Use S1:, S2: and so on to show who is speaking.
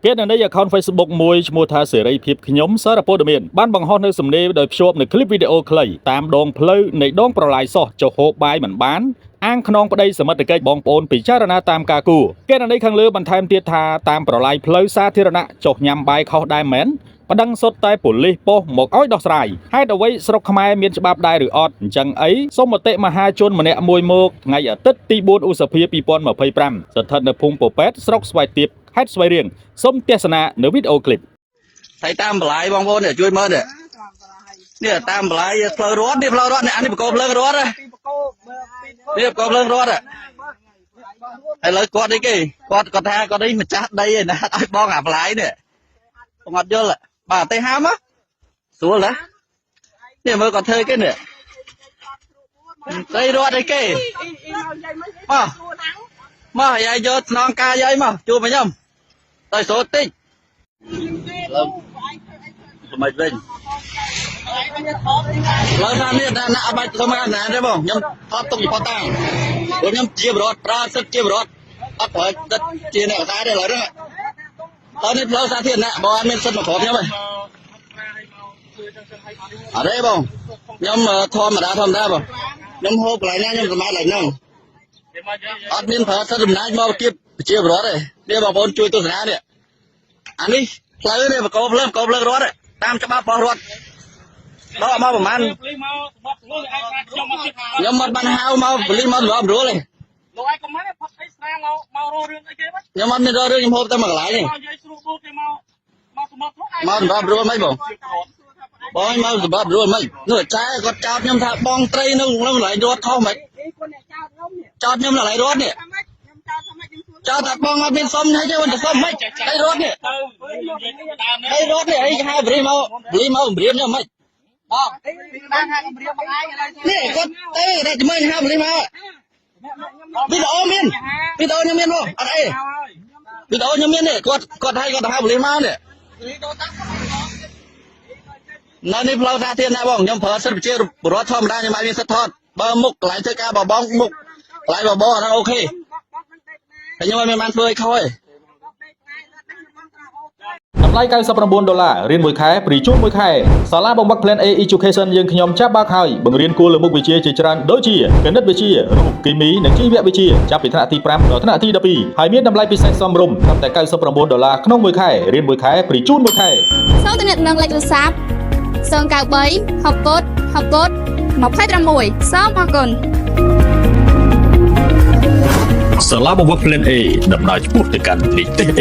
S1: គេនៅនៃ account Facebook មួយឈ្មោះថាសេរីភាពខ្ញុំសារព័ត៌មានបានបង្ហោះនៅសំណេរដោយភ្ជាប់នៅคลิปវីដេអូខ្លីតាមដងផ្លូវនៃដងប្រឡាយសោះចុះហូបបាយមិនបានអាងខ្នងប្តីសមិទ្ធកិច្ចបងប្អូនពិចារណាតាមការគួរគេនៅនៃខាងលើបន្ថែមទៀតថាតាមប្រឡាយផ្លូវសាធារណៈចុះញ៉ាំបាយខុសដែរមែនប្តឹងសុទ្ធតែប៉ូលីសប៉ុស្តិ៍មកឲ្យដោះស្រាយហេតុអ្វីស្រុកខ្មែរមានច្បាប់ដែរឬអត់អញ្ចឹងអីសូមមតិមហាជនម្នាក់មួយមកថ្ងៃអាទិត្យទី4ឧសភា2025ស្ថិតនៅភូមិពពែតស្រុកស្វាយទៀបខេត្តស្វាយរៀងសូមទស្សនានៅវីដេអូឃ្លីប
S2: ថៃតាមបន្លាយបងប្អូនជួយមើលនេះតាមបន្លាយផ្លូវរត់នេះអានេះបកោភ្លើងរត់នេះបកោភ្លើងរត់ឥឡូវគាត់នេះគេគាត់ថាគាត់នេះម្ចាស់ដីឯណាឲ្យបងអាបន្លាយនេះបងអត់យល់បាទទេហាមស្រួលណានេះមើលគាត់ធ្វើគេនេះដីរត់អីគេមកយាយយកស្នងការយាយមកជួបមកខ្ញុំទៅសូតិចសម្រាប់វិញឡើយថានេះណាអបាច់ទៅមកណាទេបងខ្ញុំថតទុកផតតាព្រោះខ្ញុំជាបរដ្ឋប្រើសិទ្ធជាបរដ្ឋអត់ប្រើសិទ្ធជាអ្នកកតាទេឡើយហ្នឹងតើនេះផ្លូវសាធារណៈបងអត់មានសិទ្ធមកគ្រប់ខ្ញុំទេអរេបងខ្ញុំធម្មតាបងខ្ញុំហូបកន្លែងណាខ្ញុំសម្រាប់កន្លែងហ្នឹងអត់មានប្រើសិទ្ធអំណាចមកគៀបជាបរដ្ឋទេនេះបងប្អូនជួយទស្សនានេះអានេះផ្លូវនេះបកោភ្លើងរត់តាមច្បាប់របស់រដ្ឋដកមកប្រហែលខ្ញុំមកបានហៅមកបលីមកសម្រាប់រួលទេលោកឯងកុំហ្នឹងផុតអីស្រាមមករករឿងអីគេខ្ញុំអត់មានរករឿងខ្ញុំហូបតែមកកន្លែងនេះនិយាយស្រួលគេមកសម្រាប់រួលមិនបងមកសម្រាប់រួលមិននោះចែគាត់ចោតខ្ញុំថាបងត្រីនៅកន្លែងរត់ខុសមិនចោតខ្ញុំកន្លែងរត់នេះចោតថាបងអត់មានសុំហើយទេមិនសុំមិនហើយរត់នេះហើយរត់នេះអីហៅបរិមកបរិមកខ្ញុំមិនបងបានហៅបរិមកឯងនេះគាត់ទេតែមើលហៅបរិមកវីដេអូមានវីដេអូខ្ញុំមានបងអត់អីវីដេអូខ្ញុំមាននេះគាត់ឲ្យគាត់ហៅបរិមកនេះនៅនេះផ្លូវសាធារណៈបងខ្ញុំប្រើសិទ្ធិប្រជាពលរដ្ឋធម្មតាខ្ញុំអត់មានសិទ្ធិថតបើមុខកន្លែងធ្វើការបបងមុខកន្លែងបបអត់អូខេខ្ញុំមិនបានធ្វើឲ្យខុសទេ
S1: តម្លៃ$99រៀនមួយខែព្រីជួលមួយខែសាលាបង្វឹក Plan A Education យើងខ្ញុំចាប់បើកហើយបង្រៀនគួរលើមុខវិជ្ជាជាច្រើនដូចជាគណិតវិទ្យារូបគីមីនិងជីវវិទ្យាចាប់ពីថ្នាក់ទី5ដល់ថ្នាក់ទី12ហើយមានតម្លៃពិសេសសមរម្យត្រឹមតែ$99ក្នុងមួយខែរៀនមួយខែព្រីជួលមួយខែ
S3: សូមទំនាក់ទំនងលេខទូរស័ព្ទ093 60 សូមអរគុណ
S1: សាលាបង្វឹក Plan A ដំណើរឆ្ពោះទៅកាន់នីតិ A